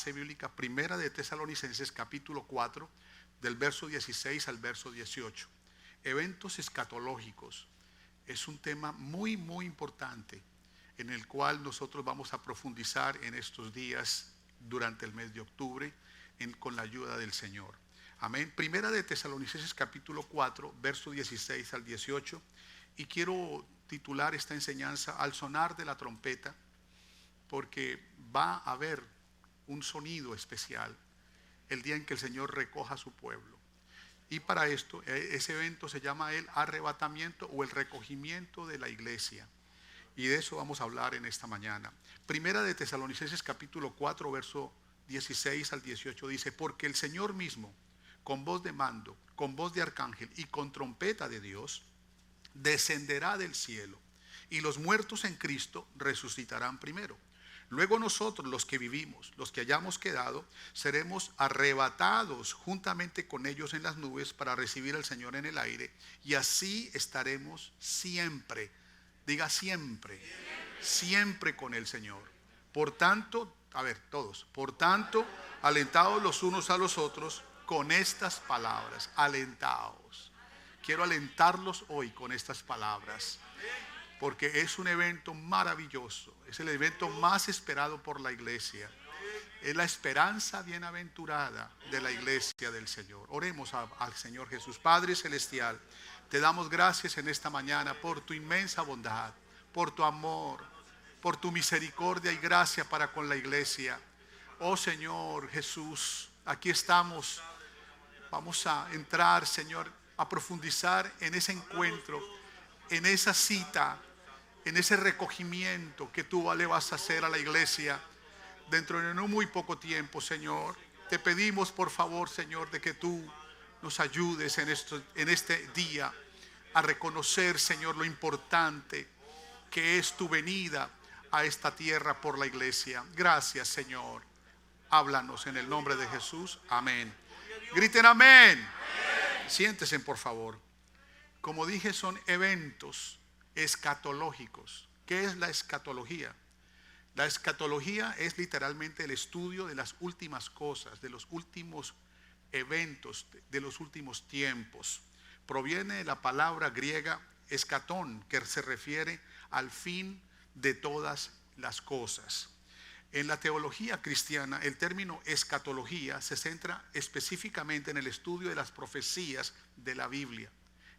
base bíblica, Primera de Tesalonicenses capítulo 4, del verso 16 al verso 18. Eventos escatológicos. Es un tema muy, muy importante en el cual nosotros vamos a profundizar en estos días durante el mes de octubre con la ayuda del Señor. Amén. Primera de Tesalonicenses capítulo 4, verso 16 al 18. Y quiero titular esta enseñanza Al sonar de la trompeta, porque va a haber un sonido especial el día en que el Señor recoja a su pueblo. Y para esto, ese evento se llama el arrebatamiento o el recogimiento de la iglesia. Y de eso vamos a hablar en esta mañana. Primera de Tesalonicenses capítulo 4, verso 16 al 18 dice: porque el Señor mismo, con voz de mando, con voz de arcángel y con trompeta de Dios, descenderá del cielo, y los muertos en Cristo resucitarán primero. Luego nosotros, los que vivimos, los que hayamos quedado, seremos arrebatados juntamente con ellos en las nubes para recibir al Señor en el aire, y así estaremos siempre. Diga siempre, siempre con el Señor. Por tanto, a ver, todos, por tanto, alentados los unos a los otros con estas palabras. Alentaos. Quiero alentarlos hoy con estas palabras, porque es un evento maravilloso. Es el evento más esperado por la iglesia. Es la esperanza bienaventurada de la iglesia del Señor. Oremos al Señor Jesús. Padre celestial, te damos gracias en esta mañana por tu inmensa bondad, por tu amor, por tu misericordia y gracia para con la iglesia. Oh Señor Jesús, aquí estamos. Vamos a entrar, Señor, a profundizar en ese encuentro, en esa cita, en ese recogimiento que tú le vas a hacer a la iglesia dentro de no muy poco tiempo, Señor. Te pedimos, por favor, Señor, de que tú nos ayudes en este día a reconocer, Señor, lo importante que es tu venida a esta tierra por la iglesia. Gracias, Señor. Háblanos en el nombre de Jesús. Amén. Griten amén. Siéntense, por favor. Como dije, son eventos escatológicos. ¿Qué es la escatología? La escatología es literalmente el estudio de las últimas cosas, de los últimos eventos, de los últimos tiempos. Proviene de la palabra griega escatón, que se refiere al fin de todas las cosas. En la teología cristiana, el término escatología se centra específicamente en el estudio de las profecías de la Biblia,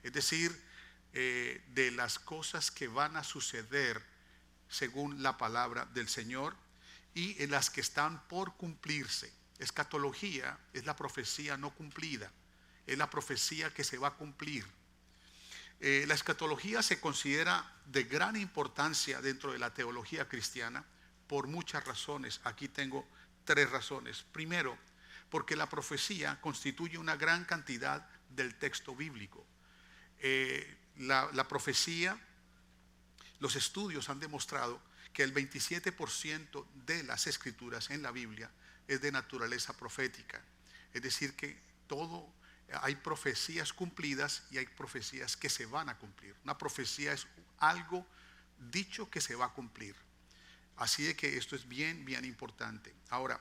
es decir, de las cosas que van a suceder según la palabra del Señor y en las que están por cumplirse. Escatología es la profecía no cumplida, es la profecía que se va a cumplir. La escatología se considera de gran importancia dentro de la teología cristiana por muchas razones. Aquí tengo 3 razones. Primero, porque la profecía constituye una gran cantidad del texto bíblico. La profecía, los estudios han demostrado que el 27% de las escrituras en la Biblia es de naturaleza profética. Es decir, que hay profecías cumplidas y hay profecías que se van a cumplir. Una profecía es algo dicho que se va a cumplir. Así de que esto es bien, bien importante. Ahora,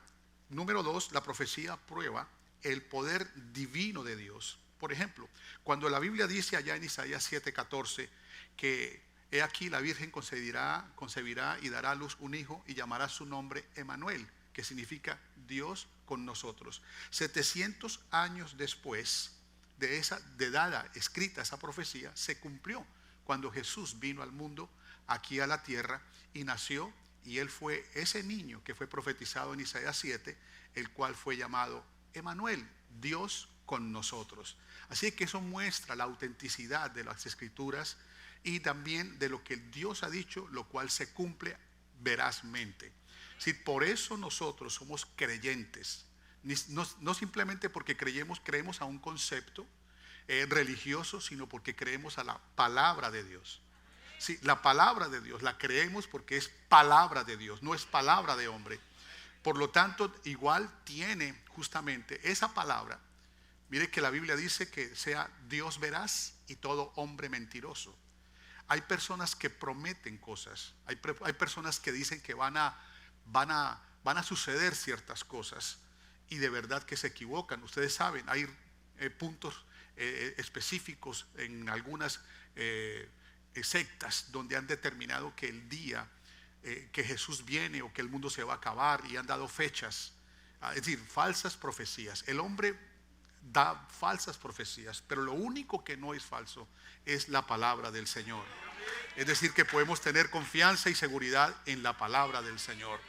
número 2, la profecía prueba el poder divino de Dios. Por ejemplo, cuando la Biblia dice allá en Isaías 7:14 que he aquí la Virgen concebirá y dará a luz un hijo y llamará su nombre Emanuel, que significa Dios con nosotros. 700 años después de dada escrita esa profecía, se cumplió cuando Jesús vino al mundo, aquí a la tierra, y nació. Y él fue ese niño que fue profetizado en Isaías 7, el cual fue llamado Emanuel, Dios con nosotros. Así que eso muestra la autenticidad de las escrituras y también de lo que Dios ha dicho, lo cual se cumple verazmente. Sí, por eso nosotros somos creyentes, no simplemente porque creemos a un concepto religioso, sino porque creemos a la palabra de Dios. Sí, la palabra de Dios la creemos porque es palabra de Dios, no es palabra de hombre. Por lo tanto, igual tiene justamente esa palabra. Mire que la Biblia dice que sea Dios veraz y todo hombre mentiroso. Hay personas que prometen cosas, hay personas que dicen que van a van a suceder ciertas cosas y de verdad que se equivocan. Ustedes saben, hay puntos específicos en algunas sectas donde han determinado que el día que Jesús viene o que el mundo se va a acabar, y han dado fechas, es decir, falsas profecías. El hombre da falsas profecías, pero lo único que no es falso es la palabra del Señor. Es decir, que podemos tener confianza y seguridad en la palabra del Señor.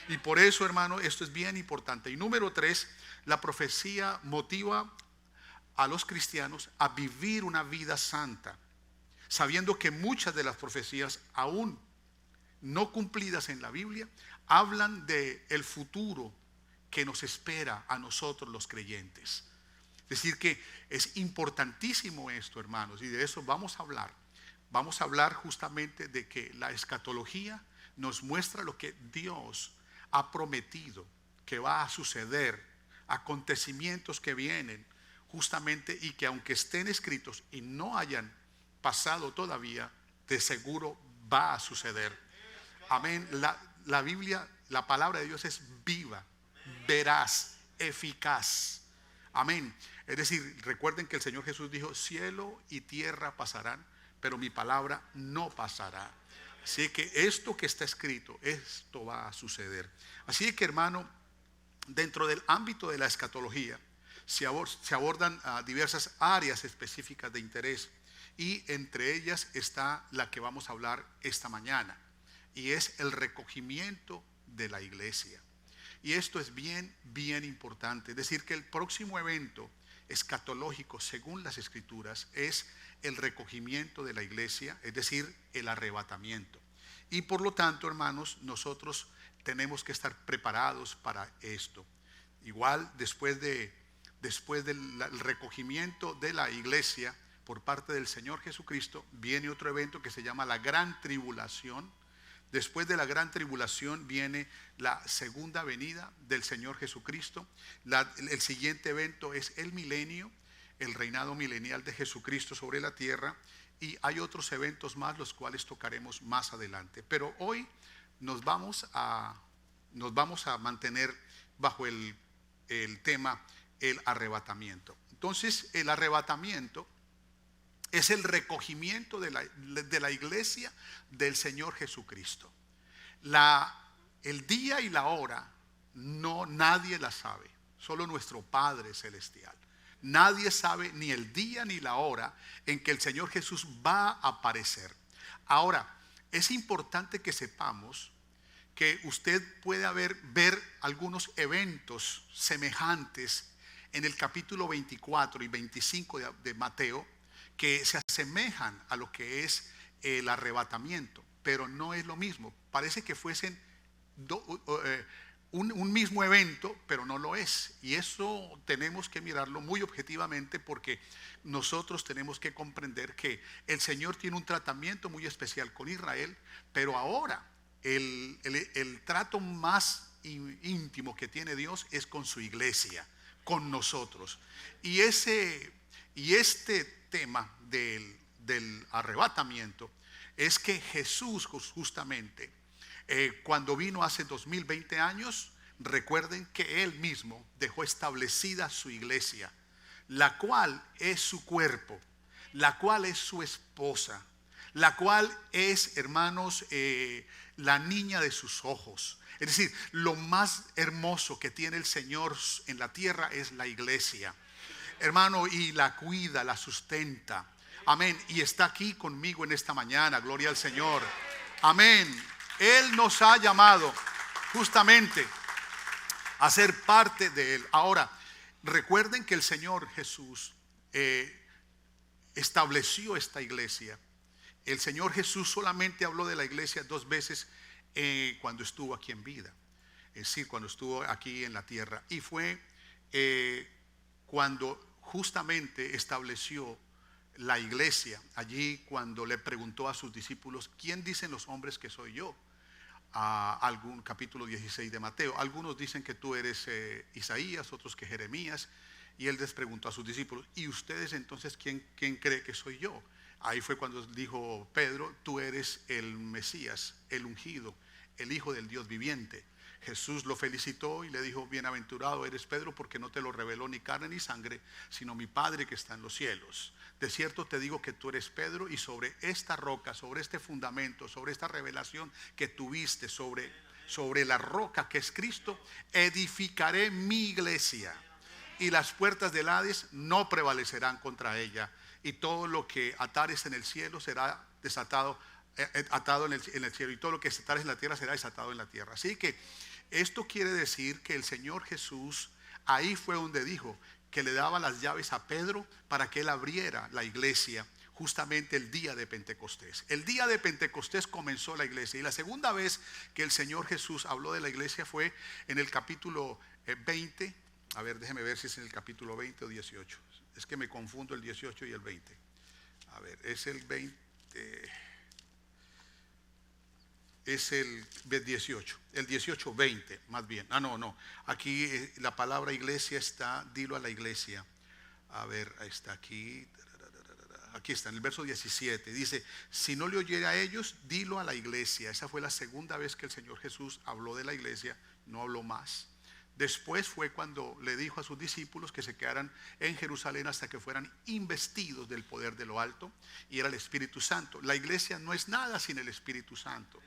Y por eso, hermano, esto es bien importante. Y número 3, la profecía motiva a los cristianos a vivir una vida santa, sabiendo que muchas de las profecías aún no cumplidas en la Biblia hablan de el futuro que nos espera a nosotros los creyentes. Es decir, que es importantísimo esto, hermanos, y de eso vamos a hablar. Vamos a hablar justamente de que la escatología nos muestra lo que Dios ha prometido que va a suceder, acontecimientos que vienen justamente y que aunque estén escritos y no hayan pasado todavía, de seguro va a suceder. Amén. La Biblia, la palabra de Dios es viva, veraz, eficaz. Amén. Es decir, recuerden que el Señor Jesús dijo: cielo y tierra pasarán, pero mi palabra no pasará. Así que esto que está escrito, esto va a suceder. Así que, hermano, dentro del ámbito de la escatología se abordan diversas áreas específicas de interés, y entre ellas está la que vamos a hablar esta mañana, y es el recogimiento de la iglesia. Y esto es bien, bien importante. Es decir, que el próximo evento escatológico, según las Escrituras, es el recogimiento de la iglesia, es decir, el arrebatamiento. Y por lo tanto, hermanos, nosotros tenemos que estar preparados para esto. Igual, después del recogimiento de la iglesia por parte del Señor Jesucristo, viene otro evento que se llama la Gran Tribulación. Después de la Gran Tribulación viene la segunda venida del Señor Jesucristo. El siguiente evento es el milenio, el reinado milenial de Jesucristo sobre la tierra. Y hay otros eventos más, los cuales tocaremos más adelante. Pero hoy nos vamos a mantener bajo el tema el arrebatamiento. Entonces, el arrebatamiento es el recogimiento de la iglesia del Señor Jesucristo. El día y la hora nadie la sabe, solo nuestro Padre Celestial. Nadie sabe ni el día ni la hora en que el Señor Jesús va a aparecer. Ahora, es importante que sepamos que usted puede ver algunos eventos semejantes en el capítulo 24 y 25 de Mateo, que se asemejan a lo que es el arrebatamiento, pero no es lo mismo. Parece que fuesen un mismo evento, pero no lo es. Y eso tenemos que mirarlo muy objetivamente, porque nosotros tenemos que comprender que el Señor tiene un tratamiento muy especial con Israel, pero ahora el trato más íntimo que tiene Dios es con su iglesia, con nosotros. Y este tema del arrebatamiento es que Jesús justamente cuando vino hace 2020 años, recuerden que Él mismo dejó establecida su iglesia, la cual es su cuerpo, la cual es su esposa, la cual es, hermanos, la niña de sus ojos. Es decir, lo más hermoso que tiene el Señor en la tierra es la iglesia, hermano, y la cuida, la sustenta. Amén. Y está aquí conmigo en esta mañana. Gloria al Señor. Amén. Él nos ha llamado justamente a ser parte de Él. Ahora, recuerden que el Señor Jesús estableció esta iglesia. El Señor Jesús solamente habló de la iglesia 2 veces cuando estuvo aquí en vida. Es decir, cuando estuvo aquí en la tierra. Y fue cuando justamente estableció la iglesia, allí cuando le preguntó a sus discípulos: ¿quién dicen los hombres que soy yo? Capítulo 16 de Mateo. Algunos dicen que tú eres Isaías, otros que Jeremías. Y él les preguntó a sus discípulos: ¿y ustedes entonces quién cree que soy yo? Ahí fue cuando dijo Pedro: tú eres el Mesías, el ungido, el Hijo del Dios viviente. Jesús lo felicitó y le dijo: bienaventurado eres, Pedro, porque no te lo reveló ni carne ni sangre, sino mi Padre que está en los cielos. De cierto te digo que tú eres Pedro, y sobre esta roca, sobre este fundamento, sobre esta revelación que tuviste, sobre la roca que es Cristo, edificaré mi iglesia, y las puertas del Hades no prevalecerán contra ella, y todo lo que atares en el cielo será desatado, atado en el cielo, y todo lo que desatares en la tierra será desatado en la tierra. Así que esto quiere decir que el Señor Jesús ahí fue donde dijo que le daba las llaves a Pedro para que él abriera la iglesia, justamente el día de Pentecostés. El día de Pentecostés comenzó la iglesia, y la segunda vez que el Señor Jesús habló de la iglesia fue en el capítulo 20. A ver, déjeme ver si es en el capítulo 20 o 18. Es que me confundo el 18 y el 20. A ver, es el 20. Es el 18, el 18-20 más bien. No. Aquí la palabra iglesia está, dilo a la iglesia. A ver, está aquí. Aquí está, en el verso 17. Dice: si no le oyere a ellos, dilo a la iglesia. Esa fue la segunda vez que el Señor Jesús habló de la iglesia, no habló más. Después fue cuando le dijo a sus discípulos que se quedaran en Jerusalén hasta que fueran investidos del poder de lo alto, y era el Espíritu Santo. La iglesia no es nada sin el Espíritu Santo,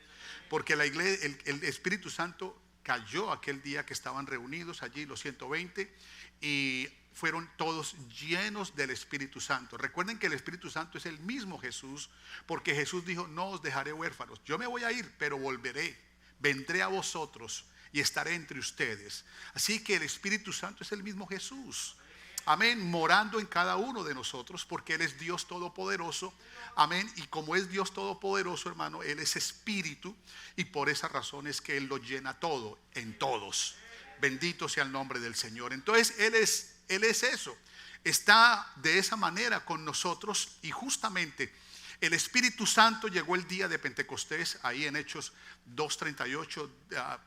porque la iglesia, el Espíritu Santo cayó aquel día que estaban reunidos allí los 120, y fueron todos llenos del Espíritu Santo. Recuerden que el Espíritu Santo es el mismo Jesús, porque Jesús dijo: no os dejaré huérfanos, yo me voy a ir, pero volveré, vendré a vosotros y estaré entre ustedes. Así que el Espíritu Santo es el mismo Jesús, amén, morando en cada uno de nosotros, porque Él es Dios todopoderoso, amén. Y como es Dios todopoderoso, hermano, Él es Espíritu, y por esa razón es que Él lo llena todo en todos. Bendito sea el nombre del Señor. Entonces Él es eso, está de esa manera con nosotros, y justamente el Espíritu Santo llegó el día de Pentecostés. Ahí en Hechos 2:38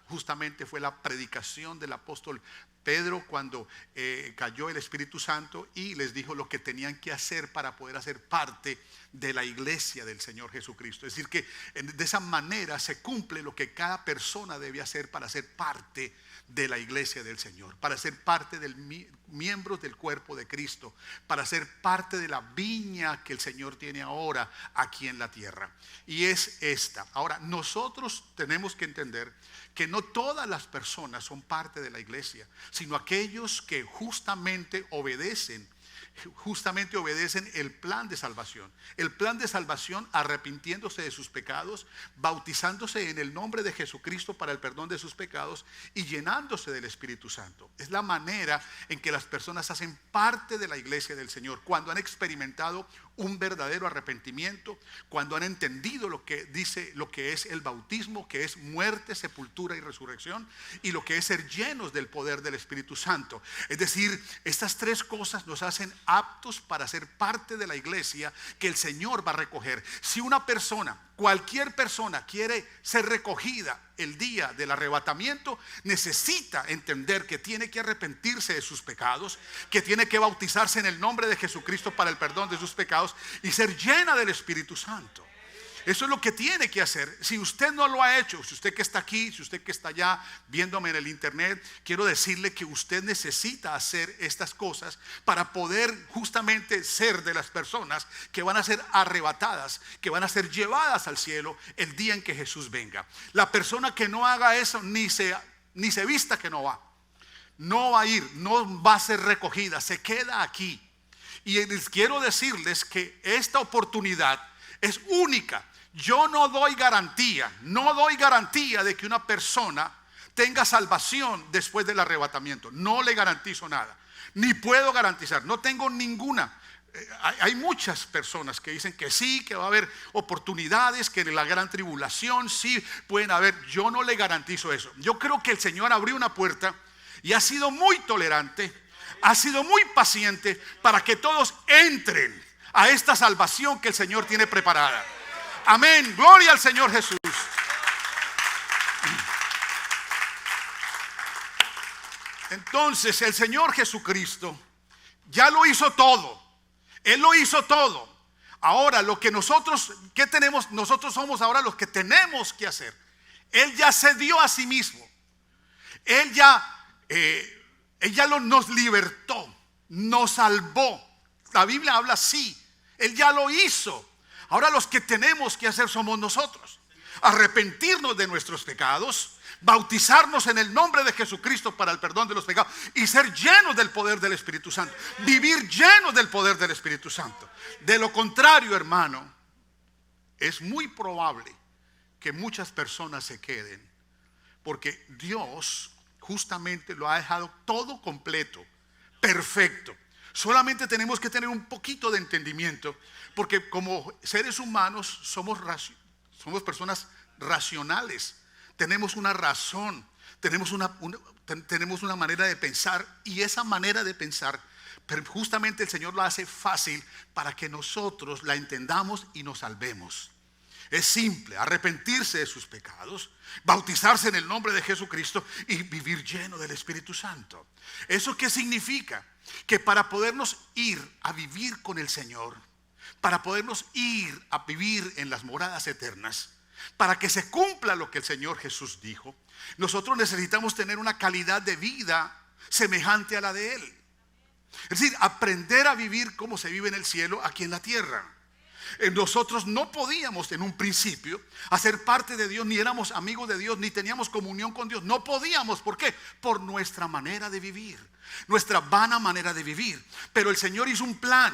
justamente fue la predicación del apóstol Pedro cuando cayó el Espíritu Santo y les dijo lo que tenían que hacer para poder hacer parte de la iglesia del Señor Jesucristo. Es decir, que de esa manera se cumple lo que cada persona debe hacer para ser parte de la iglesia del Señor, para ser parte del miembros del cuerpo de Cristo, para ser parte de la viña que el Señor tiene ahora aquí en la tierra. Y es esta. Ahora, nosotros tenemos que entender que no todas las personas son parte de la iglesia, sino aquellos que justamente obedecen el plan de salvación. El plan de salvación, arrepintiéndose de sus pecados, bautizándose en el nombre de Jesucristo para el perdón de sus pecados y llenándose del Espíritu Santo. Es la manera en que las personas hacen parte de la iglesia del Señor, cuando han experimentado un verdadero arrepentimiento, cuando han entendido lo que dice, lo que es el bautismo, que es muerte, sepultura y resurrección, y lo que es ser llenos del poder del Espíritu Santo. Es decir, estas tres cosas nos hacen aptos para ser parte de la iglesia que el Señor va a recoger. Si una persona, cualquier persona, quiere ser recogida el día del arrebatamiento, necesita entender que tiene que arrepentirse de sus pecados, que tiene que bautizarse en el nombre de Jesucristo para el perdón de sus pecados y ser llena del Espíritu Santo. Eso es lo que tiene que hacer. Si usted no lo ha hecho, si usted que está aquí, si usted que está allá viéndome en el internet, quiero decirle que usted necesita hacer estas cosas para poder justamente ser de las personas que van a ser arrebatadas, que van a ser llevadas al cielo el día en que Jesús venga. La persona que no haga eso, ni se vista que no va a ir, no va a ser recogida, se queda aquí. Y les quiero decirles que esta oportunidad es única. Yo no doy garantía de que una persona tenga salvación después del arrebatamiento. No le garantizo nada, ni puedo garantizar, no tengo ninguna. Hay muchas personas que dicen que sí, que va a haber oportunidades, que en la gran tribulación sí pueden haber. Yo no le garantizo eso. Yo creo que el Señor abrió una puerta y ha sido muy tolerante, ha sido muy paciente para que todos entren a esta salvación que el Señor tiene preparada. Amén, gloria al Señor Jesús. Entonces el Señor Jesucristo ya lo hizo todo. Él lo hizo todo. Ahora lo que nosotros, ¿qué tenemos? Nosotros somos ahora los que tenemos que hacer. Él ya se dio a sí mismo. Él ya nos libertó, nos salvó. La Biblia habla así. Él ya lo hizo. Ahora los que tenemos que hacer somos nosotros. Arrepentirnos de nuestros pecados, bautizarnos en el nombre de Jesucristo para el perdón de los pecados y ser llenos del poder del Espíritu Santo. Vivir llenos del poder del Espíritu Santo. De lo contrario, hermano, es muy probable que muchas personas se queden, porque Dios justamente lo ha dejado todo completo, perfecto. Solamente tenemos que tener un poquito de entendimiento, porque como seres humanos somos personas racionales. Tenemos una razón, tenemos una manera de pensar, y esa manera de pensar, pero justamente el Señor lo hace fácil para que nosotros la entendamos y nos salvemos. Es simple: arrepentirse de sus pecados, bautizarse en el nombre de Jesucristo y vivir lleno del Espíritu Santo. ¿Eso qué significa? Que para podernos ir a vivir con el Señor, para podernos ir a vivir en las moradas eternas, para que se cumpla lo que el Señor Jesús dijo, nosotros necesitamos tener una calidad de vida semejante a la de Él. Es decir, aprender a vivir como se vive en el cielo, aquí en la tierra. Nosotros no podíamos en un principio hacer parte de Dios, ni éramos amigos de Dios, ni teníamos comunión con Dios. No podíamos. ¿Por qué? Por nuestra manera de vivir, nuestra vana manera de vivir. Pero el Señor hizo un plan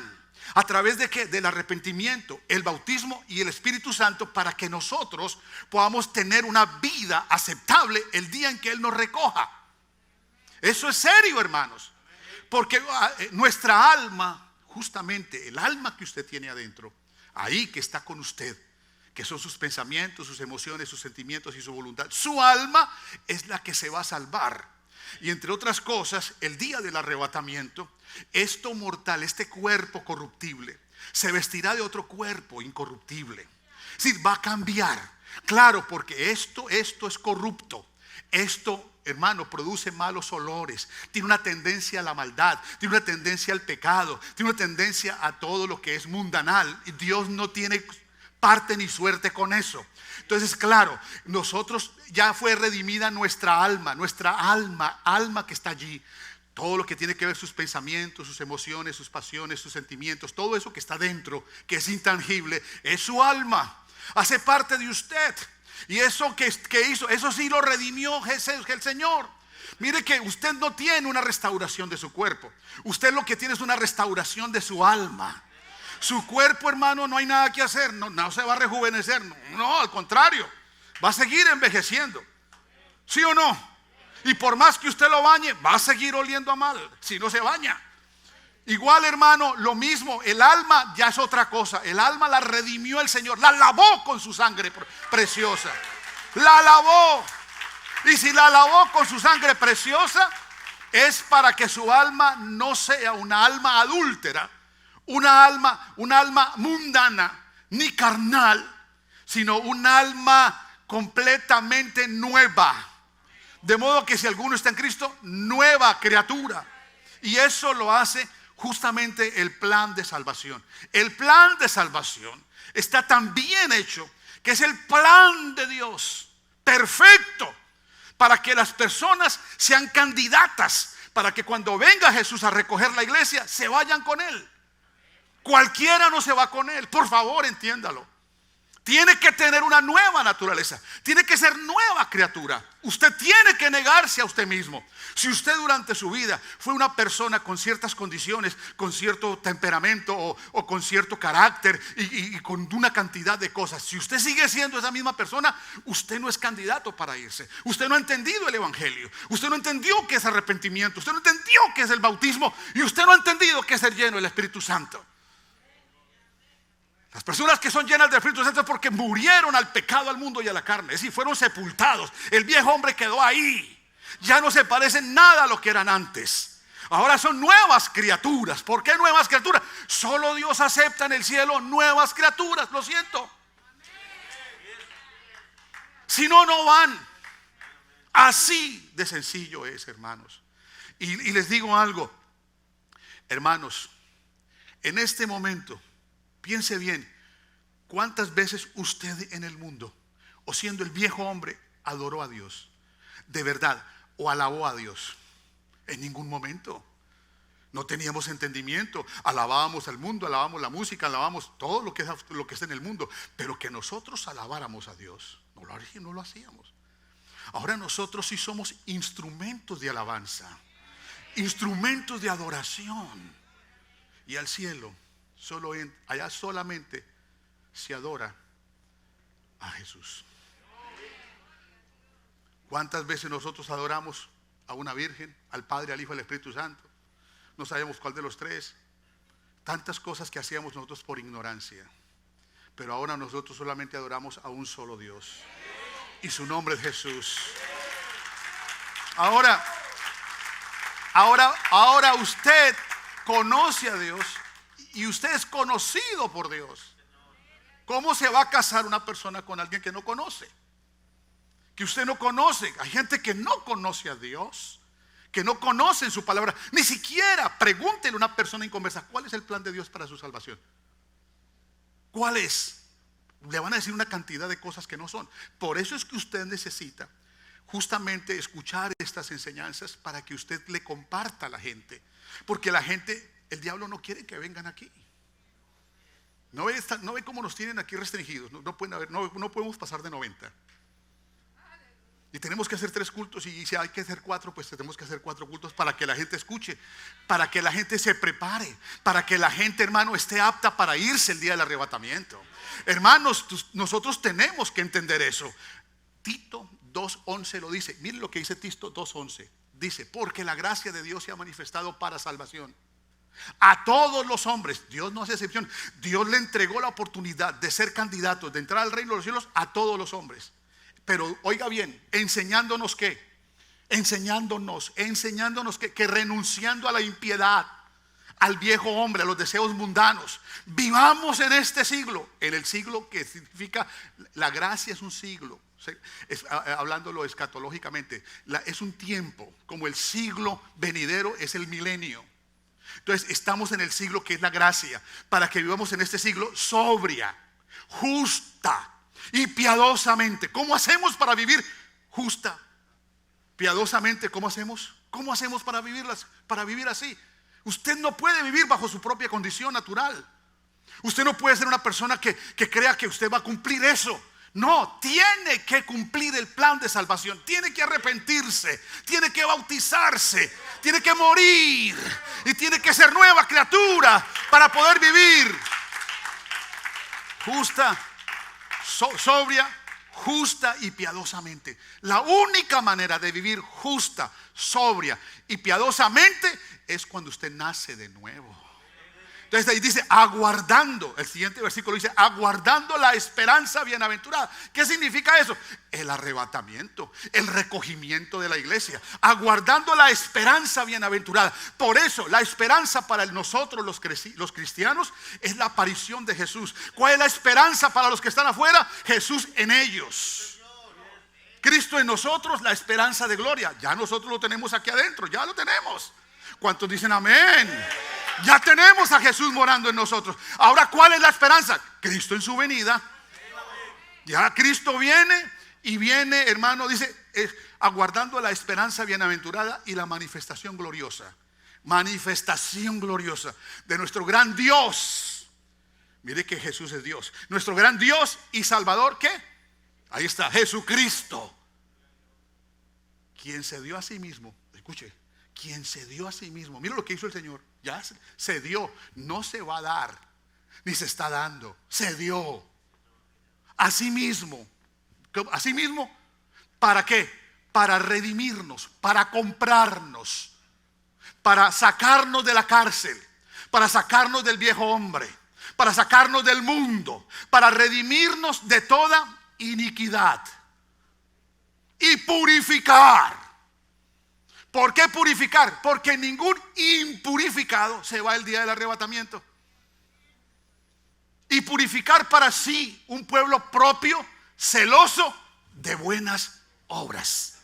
a través de ¿qué? Del arrepentimiento, el bautismo y el Espíritu Santo, para que nosotros podamos tener una vida aceptable el día en que Él nos recoja. Eso es serio, hermanos, porque nuestra alma, justamente el alma que usted tiene adentro, ahí que está con usted, que son sus pensamientos, sus emociones, sus sentimientos y su voluntad, su alma es la que se va a salvar. Y entre otras cosas, el día del arrebatamiento, esto mortal, este cuerpo corruptible, se vestirá de otro cuerpo incorruptible. Es decir, va a cambiar. Claro, porque esto es corrupto. Esto, hermano, produce malos olores, tiene una tendencia a la maldad, tiene una tendencia al pecado, tiene una tendencia a todo lo que es mundanal, y Dios no tiene parte ni suerte con eso. Entonces, claro, nosotros ya fue redimida nuestra alma que está allí. Todo lo que tiene que ver sus pensamientos, sus emociones, sus pasiones, sus sentimientos, todo eso que está dentro, que es intangible, es su alma, hace parte de usted. Y eso que hizo, eso sí lo redimió el Señor. Mire que usted no tiene una restauración de su cuerpo. Usted lo que tiene es una restauración de su alma. Su cuerpo, hermano, no hay nada que hacer. No se va a rejuvenecer. No, al contrario, va a seguir envejeciendo. ¿Sí o no? Y por más que usted lo bañe, va a seguir oliendo a mal si no se baña. Igual, hermano, lo mismo, el alma ya es otra cosa. El alma la redimió el Señor, la lavó con su sangre preciosa. La lavó. Y si la lavó con su sangre preciosa, es para que su alma no sea una alma adúltera, una alma mundana, ni carnal, sino un alma completamente nueva. De modo que si alguno está en Cristo, nueva criatura. Y eso lo hace justamente el plan de salvación. El plan de salvación está tan bien hecho que es el plan de Dios perfecto para que las personas sean candidatas, para que cuando venga Jesús a recoger la iglesia se vayan con Él. Cualquiera no se va con Él, por favor, entiéndalo. Tiene que tener una nueva naturaleza, tiene que ser nueva criatura. Usted tiene que negarse a usted mismo. Si usted durante su vida fue una persona con ciertas condiciones, con cierto temperamento o con cierto carácter y con una cantidad de cosas, si usted sigue siendo esa misma persona, usted no es candidato para irse. Usted no ha entendido el evangelio, usted no entendió qué es arrepentimiento, usted no entendió qué es el bautismo y usted no ha entendido qué es ser lleno del Espíritu Santo. Las personas que son llenas del Espíritu Santo es porque murieron al pecado, al mundo y a la carne. Es decir, fueron sepultados. El viejo hombre quedó ahí. Ya no se parecen nada a lo que eran antes. Ahora son nuevas criaturas. ¿Por qué nuevas criaturas? Solo Dios acepta en el cielo nuevas criaturas. Lo siento. Si no, no van. Así de sencillo es, hermanos. Y les digo algo, hermanos. En este momento, piense bien, ¿cuántas veces usted en el mundo, o siendo el viejo hombre, adoró a Dios? De verdad, o alabó a Dios? En ningún momento. No teníamos entendimiento. Alabábamos al mundo, alabábamos la música, alabábamos todo lo que está en el mundo. Pero que nosotros alabáramos a Dios, no lo hacíamos. Ahora nosotros sí somos instrumentos de alabanza, instrumentos de adoración. Y al cielo, allá solamente se adora a Jesús. ¿Cuántas veces nosotros adoramos a una virgen, al Padre, al Hijo, al Espíritu Santo? No sabemos cuál de los tres. Tantas cosas que hacíamos nosotros por ignorancia. Pero ahora nosotros solamente adoramos a un solo Dios. Y su nombre es Jesús. Ahora usted conoce a Dios y usted es conocido por Dios. ¿Cómo se va a casar una persona con alguien que no conoce? Que usted no conoce. Hay gente que no conoce a Dios, que no conocen su palabra. Ni siquiera pregúntele a una persona inconversa: ¿cuál es el plan de Dios para su salvación? ¿Cuál es? Le van a decir una cantidad de cosas que no son. Por eso es que usted necesita justamente escuchar estas enseñanzas, para que usted le comparta a la gente. Porque la gente, el diablo no quiere que vengan aquí. No ve cómo nos tienen aquí restringidos. No podemos pasar de 90. Y tenemos que hacer 3 cultos, y si hay que hacer 4, pues tenemos que hacer 4 cultos para que la gente escuche, para que la gente se prepare, para que la gente, hermano, esté apta para irse el día del arrebatamiento. Hermanos, nosotros tenemos que entender eso. Tito 2:11 lo dice. Miren lo que dice Tito 2:11. Dice: porque la gracia de Dios se ha manifestado para salvación a todos los hombres. Dios no hace excepción. Dios le entregó la oportunidad de ser candidatos, de entrar al reino de los cielos a todos los hombres. Pero oiga bien, enseñándonos ¿qué? Enseñándonos que renunciando a la impiedad, al viejo hombre, a los deseos mundanos, vivamos en este siglo, en el siglo que significa, la gracia es un siglo, hablándolo escatológicamente, es un tiempo, como el siglo venidero es el milenio. Entonces estamos en el siglo que es la gracia, para que vivamos en este siglo sobria, justa y piadosamente. ¿Cómo hacemos para vivir justa, piadosamente? ¿Cómo hacemos para vivir así? Usted no puede vivir bajo su propia condición natural. Usted no puede ser una persona que crea que usted va a cumplir eso. No, tiene que cumplir el plan de salvación. Tiene que arrepentirse, tiene que bautizarse, tiene que morir y tiene que ser nueva criatura para poder vivir justa, sobria, justa y piadosamente. La única manera de vivir justa, sobria y piadosamente es cuando usted nace de nuevo. Entonces ahí dice: aguardando, el siguiente versículo dice: aguardando la esperanza bienaventurada. ¿Qué significa eso? El arrebatamiento, el recogimiento de la iglesia. Aguardando la esperanza bienaventurada. Por eso la esperanza para nosotros los cristianos es la aparición de Jesús. ¿Cuál es la esperanza para los que están afuera? Jesús en ellos, Cristo en nosotros, la esperanza de gloria. Ya nosotros lo tenemos aquí adentro, ya lo tenemos. ¿Cuántos dicen amén? Ya tenemos a Jesús morando en nosotros. Ahora, ¿cuál es la esperanza? Cristo en su venida. Ya Cristo viene, y viene, hermano, dice, aguardando la esperanza bienaventurada y la manifestación gloriosa. Manifestación gloriosa de nuestro gran Dios. Mire que Jesús es Dios. Nuestro gran Dios y Salvador, ¿qué? Ahí está, Jesucristo. Quien se dio a sí mismo. Escuche. Quien se dio a sí mismo. Mira lo que hizo el Señor. Ya se dio. No se va a dar, ni se está dando. Se dio a sí mismo. ¿A sí mismo? ¿Para qué? Para redimirnos, para comprarnos, para sacarnos de la cárcel, para sacarnos del viejo hombre, para sacarnos del mundo, para redimirnos de toda iniquidad y purificar. ¿Por qué purificar? Porque ningún impurificado se va el día del arrebatamiento. Y purificar para sí un pueblo propio, celoso de buenas obras.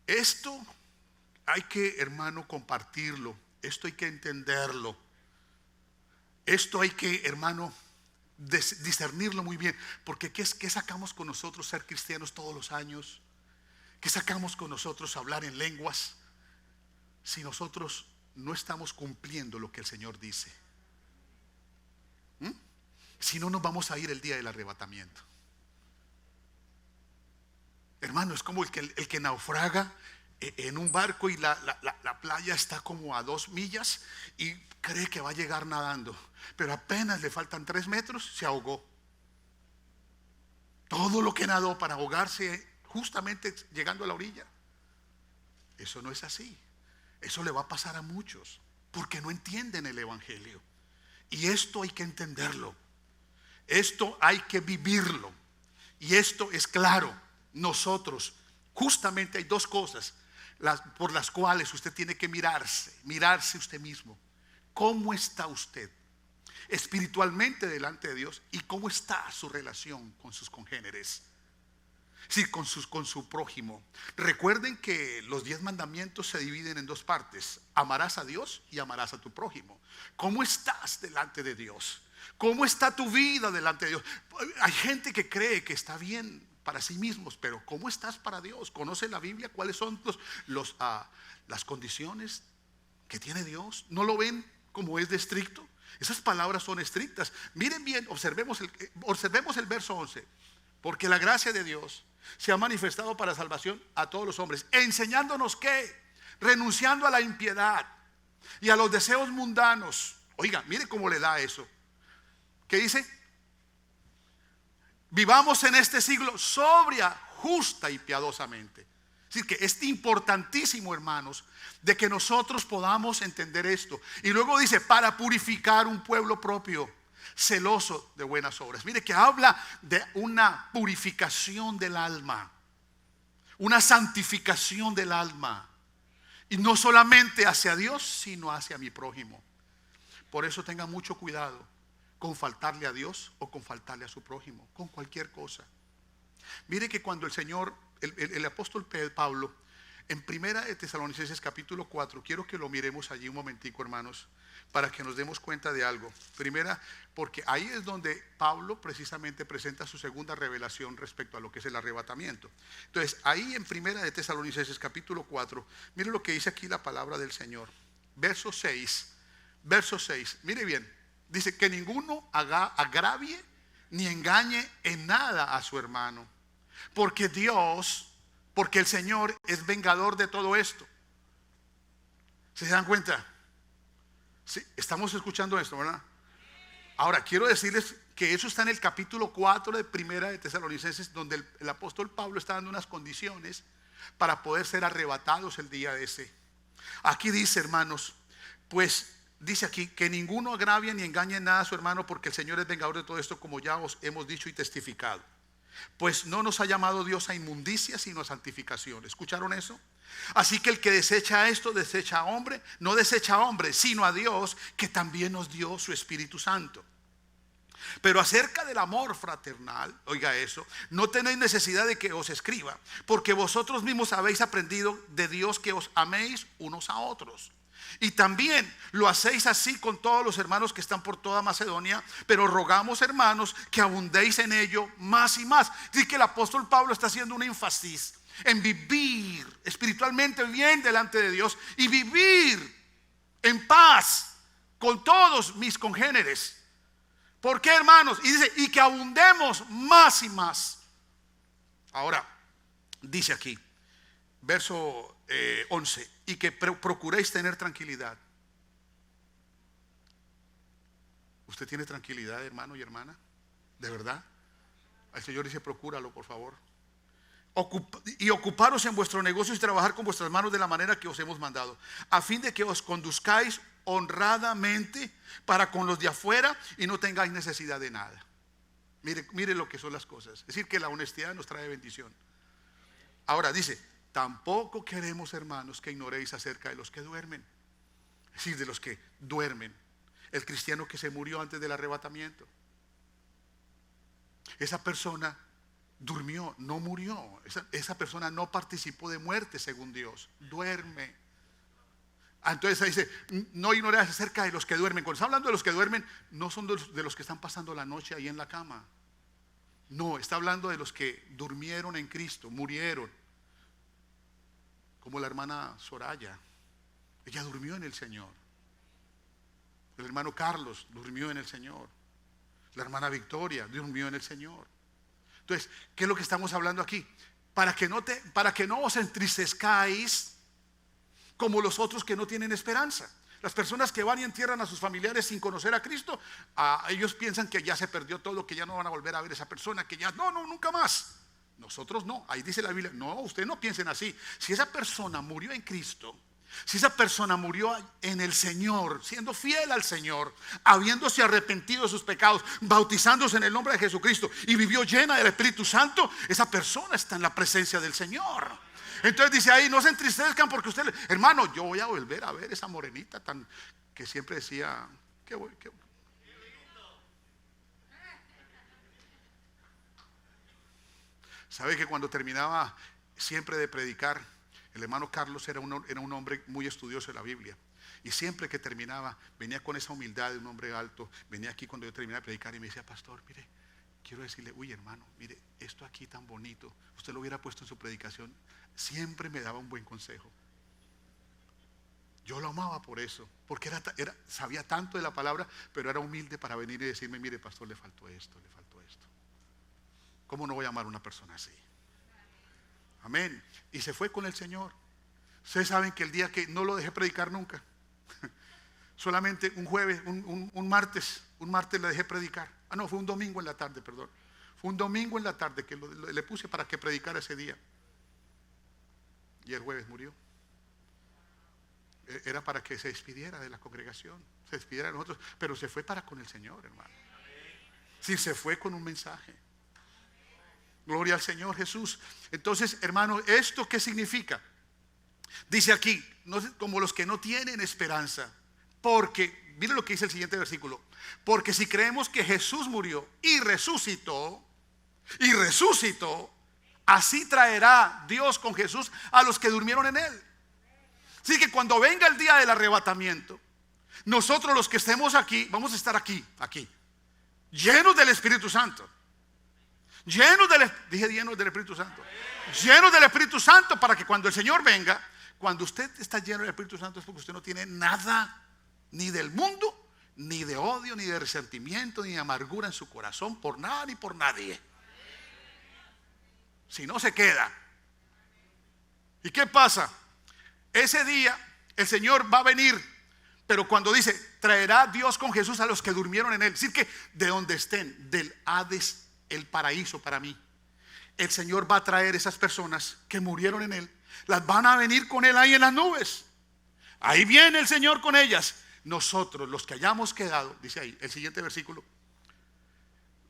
Esto hay que, hermano, compartirlo. Esto hay que entenderlo. Esto hay que, hermano, discernirlo muy bien. Porque ¿qué sacamos con nosotros ser cristianos todos los años? ¿Qué sacamos con nosotros hablar en lenguas si nosotros no estamos cumpliendo lo que el Señor dice? Si no, nos vamos a ir el día del arrebatamiento. Hermano, es como el que naufraga en un barco y la playa está como a 2 millas y cree que va a llegar nadando, pero apenas le faltan 3 metros, se ahogó. Todo lo que nadó para ahogarse justamente llegando a la orilla. Eso no es así. Eso le va a pasar a muchos porque no entienden el evangelio. Y esto hay que entenderlo. Esto hay que vivirlo. Y esto es claro. Nosotros, justamente hay 2 cosas por las cuales usted tiene que mirarse usted mismo. ¿Cómo está usted espiritualmente delante de Dios? ¿Y cómo está su relación con sus congéneres? Sí, con su prójimo. Recuerden que los 10 mandamientos se dividen en 2 partes: amarás a Dios y amarás a tu prójimo. ¿Cómo estás delante de Dios? ¿Cómo está tu vida delante de Dios? Hay gente que cree que está bien para sí mismos, pero ¿cómo estás para Dios? ¿Conoce la Biblia cuáles son las condiciones que tiene Dios? ¿No lo ven como es de estricto? Esas palabras son estrictas. Miren bien, observemos el verso 11. Porque la gracia de Dios se ha manifestado para salvación a todos los hombres, enseñándonos que, renunciando a la impiedad y a los deseos mundanos. Oiga, mire cómo le da eso. ¿Qué dice? Vivamos en este siglo sobria, justa y piadosamente. Es decir, que es importantísimo, hermanos, de que nosotros podamos entender esto. Y luego dice, para purificar un pueblo propio, celoso de buenas obras. Mire que habla de una purificación del alma, una santificación del alma. Y no solamente hacia Dios, sino hacia mi prójimo. Por eso tenga mucho cuidado con faltarle a Dios o con faltarle a su prójimo, con cualquier cosa. Mire que cuando el Señor, el apóstol Pablo, en primera de Tesalonicenses capítulo 4, quiero que lo miremos allí un momentico, hermanos, para que nos demos cuenta de algo. Primera, porque ahí es donde Pablo precisamente presenta su segunda revelación respecto a lo que es el arrebatamiento. Entonces, ahí en primera de Tesalonicenses capítulo 4, mire lo que dice aquí la palabra del Señor. Verso 6, mire bien. Dice que ninguno agravie ni engañe en nada a su hermano, porque el Señor es vengador de todo esto. ¿Se dan cuenta? Sí, estamos escuchando esto, ¿verdad? Ahora, quiero decirles que eso está en el capítulo 4 de primera de Tesalonicenses, donde el apóstol Pablo está dando unas condiciones para poder ser arrebatados el día de ese. Aquí dice, hermanos, pues dice aquí que ninguno agravie ni engañe en nada a su hermano, porque el Señor es vengador de todo esto, como ya os hemos dicho y testificado. Pues no nos ha llamado Dios a inmundicia, sino a santificación. ¿Escucharon eso? Así que el que desecha esto, desecha a hombre, no desecha a hombre, sino a Dios, que también nos dio su Espíritu Santo. Pero acerca del amor fraternal, oiga eso, no tenéis necesidad de que os escriba, porque vosotros mismos habéis aprendido de Dios que os améis unos a otros. Y también lo hacéis así con todos los hermanos que están por toda Macedonia. Pero rogamos, hermanos, que abundéis en ello más y más. Así que el apóstol Pablo está haciendo un énfasis en vivir espiritualmente bien delante de Dios y vivir en paz con todos mis congéneres. ¿Por qué, hermanos? Y dice, y que abundemos más y más. Ahora, dice aquí, verso 11, y que procuréis tener tranquilidad. ¿Usted tiene tranquilidad, hermano y hermana? ¿De verdad? El Señor dice, procúralo, por favor. Y ocuparos en vuestros negocios y trabajar con vuestras manos de la manera que os hemos mandado, a fin de que os conduzcáis honradamente para con los de afuera y no tengáis necesidad de nada. Mire lo que son las cosas. Es decir, que la honestidad nos trae bendición. Ahora dice, tampoco queremos, hermanos, que ignoréis acerca de los que duermen. Es decir, de los que duermen. El cristiano que se murió antes del arrebatamiento. Esa persona durmió, no murió. Esa persona no participó de muerte según Dios. Duerme. Entonces ahí dice, no ignoréis acerca de los que duermen. Cuando está hablando de los que duermen, no son de los que están pasando la noche ahí en la cama. No, está hablando de los que durmieron en Cristo, murieron. Como la hermana Soraya, ella durmió en el Señor. El hermano Carlos durmió en el Señor. La hermana Victoria durmió en el Señor. Entonces, ¿qué es lo que estamos hablando aquí? Para que no os entristezcáis como los otros que no tienen esperanza. Las personas que van y entierran a sus familiares sin conocer a Cristo, ellos piensan que ya se perdió todo, que ya no van a volver a ver a esa persona, que ya nunca más. Nosotros no. Ahí dice la Biblia, no, ustedes no piensen así. Si esa persona murió en Cristo, si esa persona murió en el Señor, siendo fiel al Señor, habiéndose arrepentido de sus pecados, bautizándose en el nombre de Jesucristo y vivió llena del Espíritu Santo, esa persona está en la presencia del Señor. Entonces dice ahí, no se entristezcan porque ustedes, hermano, yo voy a volver a ver esa morenita tan que siempre decía, qué. ¿Sabe que cuando terminaba siempre de predicar, el hermano Carlos era un hombre muy estudioso de la Biblia? Y siempre que terminaba, venía con esa humildad de un hombre alto, venía aquí cuando yo terminaba de predicar y me decía, pastor, mire, quiero decirle, uy hermano, mire, esto aquí tan bonito, usted lo hubiera puesto en su predicación. Siempre me daba un buen consejo. Yo lo amaba por eso, porque sabía tanto de la palabra, pero era humilde para venir y decirme, mire pastor, le faltó esto, le faltó esto. ¿Cómo no voy a amar a una persona así? Amén. Y se fue con el Señor. Ustedes saben que el día que no lo dejé predicar nunca, solamente un jueves, un martes le dejé predicar. No, fue un domingo en la tarde, perdón. Fue un domingo en la tarde que le puse para que predicara ese día. Y el jueves murió. Era para que se despidiera de la congregación, se despidiera de nosotros, pero se fue para con el Señor, hermano. Sí, se fue con un mensaje. Gloria al Señor Jesús. Entonces, hermano, ¿esto qué significa? Dice aquí, como los que no tienen esperanza. Porque, miren lo que dice el siguiente versículo. Porque si creemos que Jesús murió y resucitó, así traerá Dios con Jesús a los que durmieron en él. Así que cuando venga el día del arrebatamiento, nosotros los que estemos aquí, vamos a estar aquí, llenos del Espíritu Santo. Llenos del Espíritu Santo. Llenos del Espíritu Santo, para que cuando el Señor venga, cuando usted está lleno del Espíritu Santo, es porque usted no tiene nada, ni del mundo, ni de odio, ni de resentimiento, ni de amargura en su corazón, por nada ni por nadie. Si no, se queda. ¿Y qué pasa? Ese día el Señor va a venir, pero cuando dice, traerá Dios con Jesús a los que durmieron en él, es decir que de donde estén, del Hades, el paraíso para mí, el Señor va a traer esas personas que murieron en él, las van a venir con él ahí en las nubes. Ahí viene el Señor con ellas. Nosotros, los que hayamos quedado, dice ahí el siguiente versículo,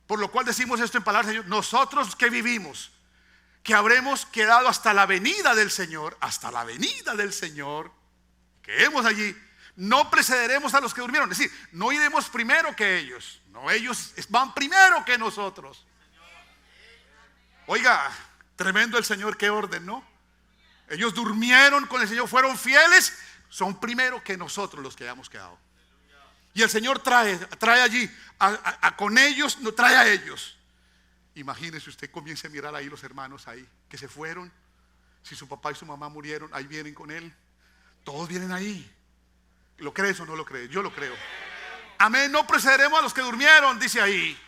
por lo cual decimos esto en palabras del Señor, nosotros que vivimos, que habremos quedado hasta la venida del Señor, que hemos allí, no precederemos a los que durmieron. Es decir, no iremos primero que ellos. No, ellos van primero que nosotros. Oiga, tremendo el Señor, qué orden, ¿no? Ellos durmieron con el Señor, fueron fieles, son primero que nosotros los que hayamos quedado. Y el Señor trae allí, con ellos, no trae a ellos. Imagínese usted, comience a mirar ahí los hermanos ahí, que se fueron. Si su papá y su mamá murieron, ahí vienen con él. Todos vienen ahí. ¿Lo crees o no lo crees? Yo lo creo. Amén, no precederemos a los que durmieron, dice ahí.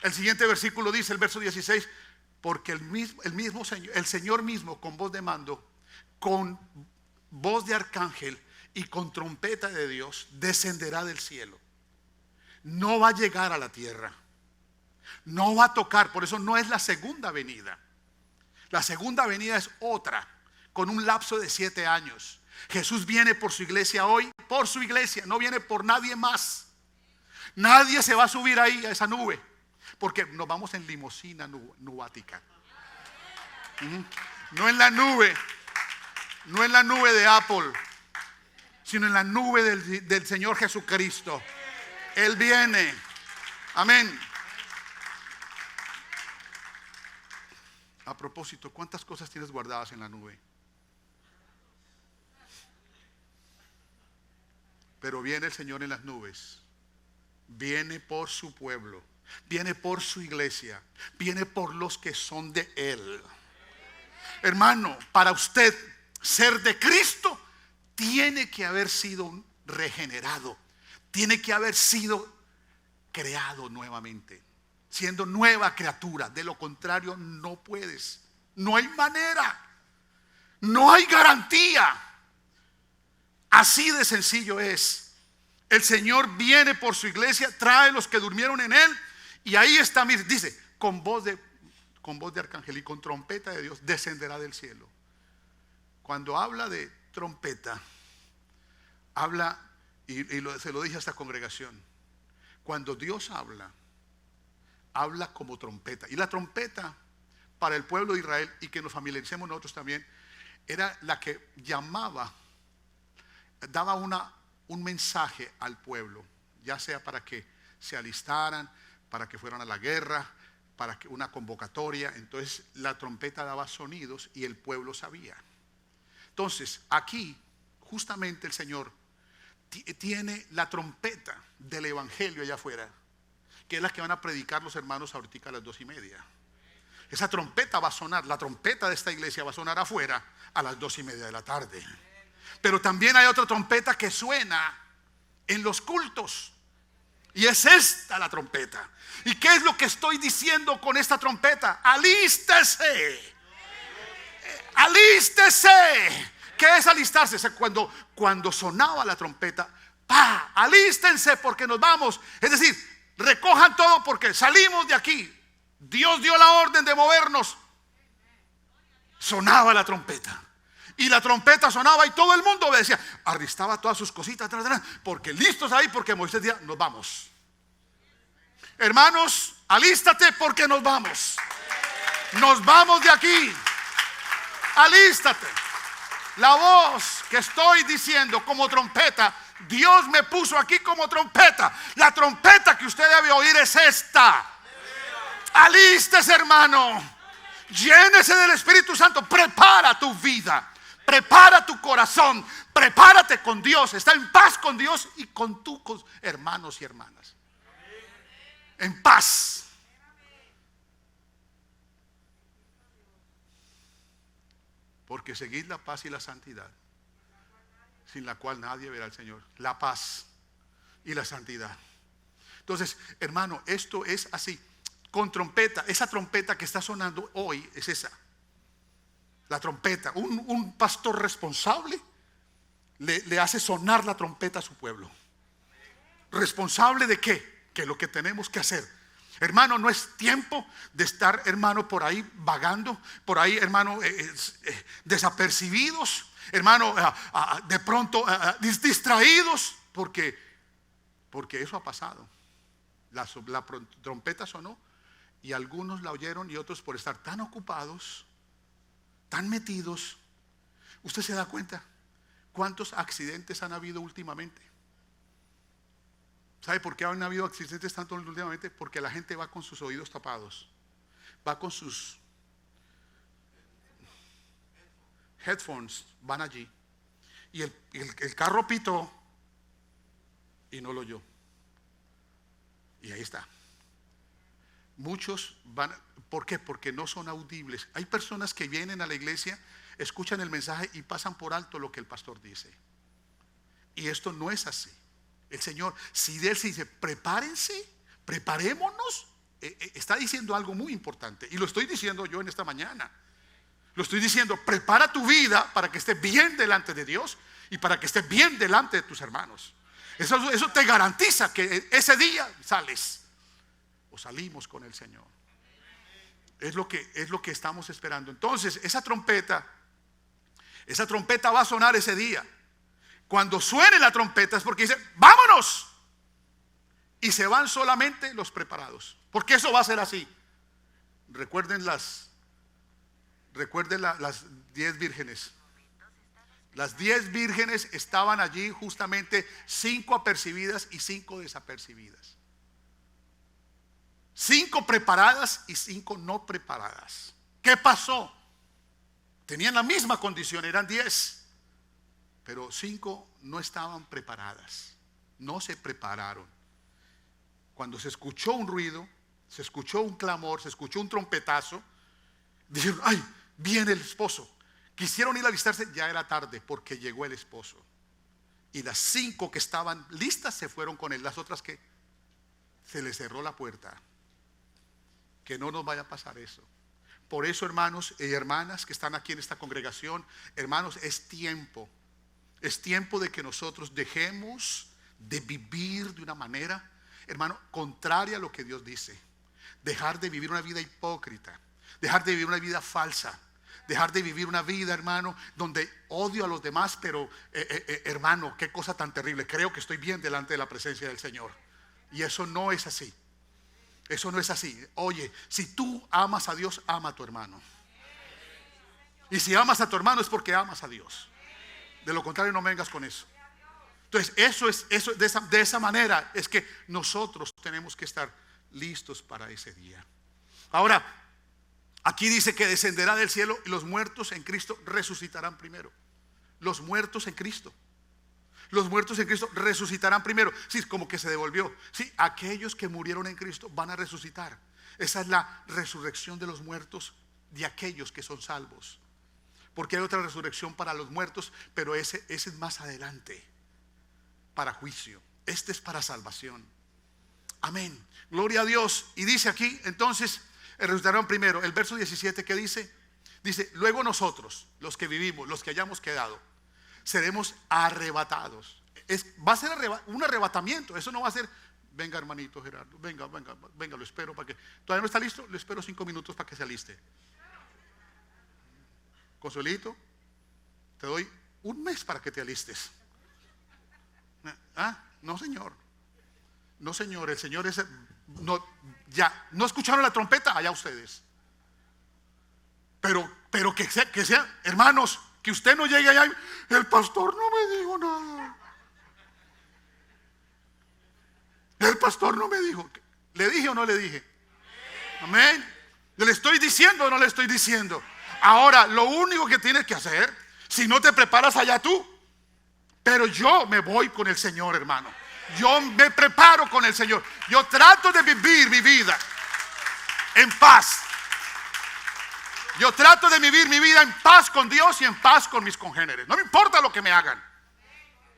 El siguiente versículo dice, el verso 16, porque el Señor mismo con voz de mando, con voz de arcángel y con trompeta de Dios, descenderá del cielo. No va a llegar a la tierra. No va a tocar, por eso no es la segunda venida. La segunda venida es otra, con un lapso de 7 años. Jesús viene por su iglesia hoy, por su iglesia, no viene por nadie más. Nadie se va a subir ahí a esa nube, porque nos vamos en limusina nubática. No en la nube, no en la nube de Apple, sino en la nube del Señor Jesucristo. Él viene. Amén. A propósito, ¿cuántas cosas tienes guardadas en la nube? Pero viene el Señor en las nubes. Viene por su pueblo. Viene por su iglesia. Viene por los que son de Él. Hermano, para usted ser de Cristo, tiene que haber sido regenerado. Tiene que haber sido creado nuevamente, siendo nueva criatura. De lo contrario no puedes. No hay manera. No hay garantía. Así de sencillo es. El Señor viene por su iglesia, trae los que durmieron en Él. Y ahí está, mire, dice, con voz de arcángel y con trompeta de Dios descenderá del cielo. Cuando habla de trompeta, habla, se lo dije a esta congregación, cuando Dios habla como trompeta. Y la trompeta para el pueblo de Israel, y que nos familiaricemos nosotros también, era la que daba un mensaje al pueblo, ya sea para que se alistaran, para que fueran a la guerra, para que una convocatoria. Entonces la trompeta daba sonidos y el pueblo sabía. Entonces aquí justamente el Señor tiene la trompeta del evangelio allá afuera, que es la que van a predicar los hermanos ahorita a las 2:30. Esa trompeta va a sonar, la trompeta de esta iglesia va a sonar afuera a las 2:30 de la tarde. Pero también hay otra trompeta que suena en los cultos, y es esta la trompeta. ¿Y qué es lo que estoy diciendo con esta trompeta? Alístese. Alístese. ¿Qué es alistarse? Cuando sonaba la trompeta, ¡pah! Alístense porque nos vamos. Es decir, recojan todo porque salimos de aquí. Dios dio la orden de movernos. Sonaba la trompeta. Y la trompeta sonaba y todo el mundo obedecía. Arrestaba todas sus cositas, porque listos ahí, porque Moisés decía, nos vamos. Hermanos, alístate porque nos vamos. Nos vamos de aquí. Alístate. La voz que estoy diciendo como trompeta, Dios me puso aquí como trompeta. La trompeta que usted debe oír es esta. Alístese, hermano. Llénese del Espíritu Santo. Prepara tu vida. Prepara tu corazón. Prepárate con Dios. Está en paz con Dios y con tus hermanos y hermanas. En paz. Porque seguid la paz y la santidad, sin la cual nadie verá al Señor. La paz y la santidad. Entonces, hermano, esto es así. Con trompeta, esa trompeta que está sonando hoy es esa. La trompeta. Un pastor responsable le hace sonar la trompeta a su pueblo. ¿Responsable de qué? Que lo que tenemos que hacer. Hermano, no es tiempo de estar, hermano, por ahí vagando, por ahí, hermano, desapercibidos, hermano, de pronto distraídos, porque eso ha pasado. La trompeta sonó y algunos la oyeron y otros por estar tan ocupados, tan metidos. ¿Usted se da cuenta cuántos accidentes han habido últimamente? ¿Sabe por qué han habido accidentes tanto últimamente? Porque la gente va con sus oídos tapados, va con sus headphones, van allí, y el carro pitó y no lo oyó, y ahí está. Muchos van, ¿por qué? Porque no son audibles. Hay personas que vienen a la iglesia, escuchan el mensaje y pasan por alto lo que el pastor dice, y esto no es así. El Señor, si Él se dice, prepárense, preparémonos, está diciendo algo muy importante. Y lo estoy diciendo yo en esta mañana. Lo estoy diciendo, prepara tu vida para que esté bien delante de Dios y para que esté bien delante de tus hermanos. Eso te garantiza que ese día sales o salimos con el Señor. Es lo que estamos esperando. Entonces, esa trompeta va a sonar ese día. Cuando suene la trompeta es porque dice, vámonos. Y se van solamente los preparados. Porque eso va a ser así. Recuerden las 10 vírgenes. Las 10 vírgenes estaban allí justamente, 5 apercibidas y 5 desapercibidas. 5 preparadas y 5 no preparadas. ¿Qué pasó? Tenían la misma condición, eran 10. pero 5 no estaban preparadas, no se prepararon. Cuando se escuchó un ruido, se escuchó un clamor, se escuchó un trompetazo, dijeron: ¡ay, viene el esposo! Quisieron ir a alistarse, ya era tarde porque llegó el esposo. Y las 5 que estaban listas se fueron con él. Las otras, que se les cerró la puerta. Que no nos vaya a pasar eso. Por eso, hermanos y hermanas que están aquí en esta congregación, hermanos, es tiempo de que nosotros dejemos de vivir de una manera, hermano, contraria a lo que Dios dice. Dejar de vivir una vida hipócrita, dejar de vivir una vida falsa, dejar de vivir una vida, hermano, donde odio a los demás, pero hermano, qué cosa tan terrible. Creo que estoy bien delante de la presencia del Señor. Y eso no es así. Eso no es así. Oye, si tú amas a Dios, ama a tu hermano. Y si amas a tu hermano es porque amas a Dios. De lo contrario, no vengas con eso. Entonces, de esa manera es que nosotros tenemos que estar listos para ese día. Ahora, aquí dice que descenderá del cielo y los muertos en Cristo resucitarán primero. Los muertos en Cristo. Los muertos en Cristo resucitarán primero. Sí, como que se devolvió. Sí, aquellos que murieron en Cristo van a resucitar. Esa es la resurrección de los muertos, de aquellos que son salvos. Porque hay otra resurrección para los muertos, pero ese es más adelante, para juicio. Este es para salvación. Amén. Gloria a Dios. Y dice aquí, entonces, resucitarán primero. El verso 17, ¿qué dice? Dice: luego nosotros, los que vivimos, los que hayamos quedado, seremos arrebatados. Va a ser un arrebatamiento. Eso no va a ser: venga, hermanito Gerardo, venga, lo espero para que. ¿Todavía no está listo? Le espero 5 minutos para que se aliste. Consuelito, te doy 1 mes para que te alistes. No, señor. No, señor, el Señor es... No, ya, ¿no escucharon la trompeta? Allá ustedes. Pero que sea, hermanos, que usted no llegue allá y: el pastor no me dijo nada. El pastor no me dijo. ¿Le dije o no le dije? Amén. ¿Le estoy diciendo o no le estoy diciendo? Ahora, lo único que tienes que hacer, si no te preparas, allá tú. Pero yo me voy con el Señor, hermano. Yo me preparo con el Señor. Yo trato de vivir mi vida en paz. Yo trato de vivir mi vida en paz con Dios y en paz con mis congéneres. No me importa lo que me hagan.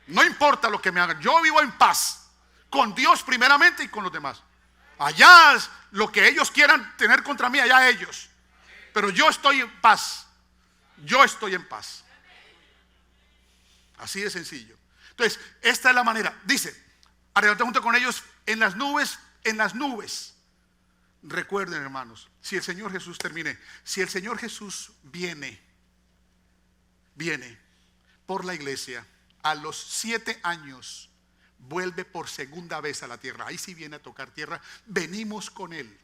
No importa lo que me hagan. Yo vivo en paz con Dios primeramente y con los demás. Allá lo que ellos quieran tener contra mí, allá ellos. Pero yo estoy en paz. Yo estoy en paz. Así de sencillo. Entonces, esta es la manera. Dice: arrebatar junto con ellos en las nubes, en las nubes. Recuerden, hermanos, si el Señor Jesús si el Señor Jesús viene por la iglesia, a los 7 años vuelve por segunda vez a la tierra. Ahí sí viene a tocar tierra. Venimos con Él.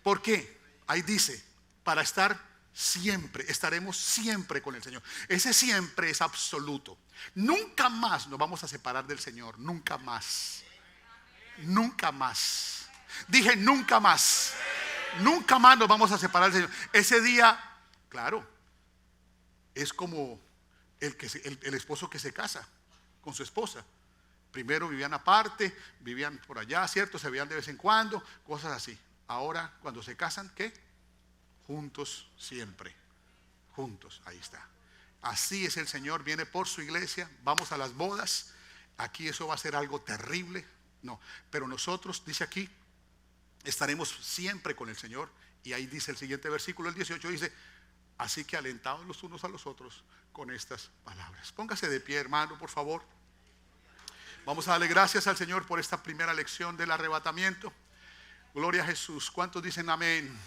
¿Por qué? Ahí dice: para estar siempre, estaremos siempre con el Señor. Ese siempre es absoluto. Nunca más nos vamos a separar del Señor. Nunca más. Nunca más. Dije nunca más. Nunca más nos vamos a separar del Señor. Ese día, claro, es como el esposo que se casa con su esposa. Primero vivían aparte, vivían por allá, ¿cierto? Se veían de vez en cuando, cosas así. Ahora, cuando se casan, ¿qué? Juntos siempre. Juntos, ahí está. Así es el Señor, viene por su iglesia. Vamos a las bodas. Aquí eso va a ser algo terrible. No, pero nosotros, dice aquí, estaremos siempre con el Señor. Y ahí dice el siguiente versículo, el 18, dice: así que alentados los unos a los otros con estas palabras. Póngase de pie, hermano, por favor. Vamos a darle gracias al Señor por esta primera lección del arrebatamiento. Gloria a Jesús. ¿Cuántos dicen amén? Amén.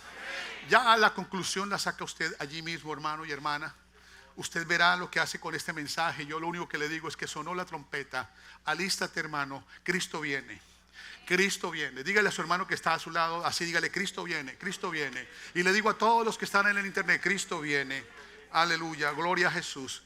Ya a la conclusión la saca usted allí mismo, hermano y hermana. Usted verá lo que hace con este mensaje. Yo lo único que le digo es que sonó la trompeta. Alístate, hermano. Cristo viene. Cristo viene. Dígale a su hermano que está a su lado, así dígale: Cristo viene, Cristo viene. Y le digo a todos los que están en el internet: Cristo viene. Aleluya, gloria a Jesús.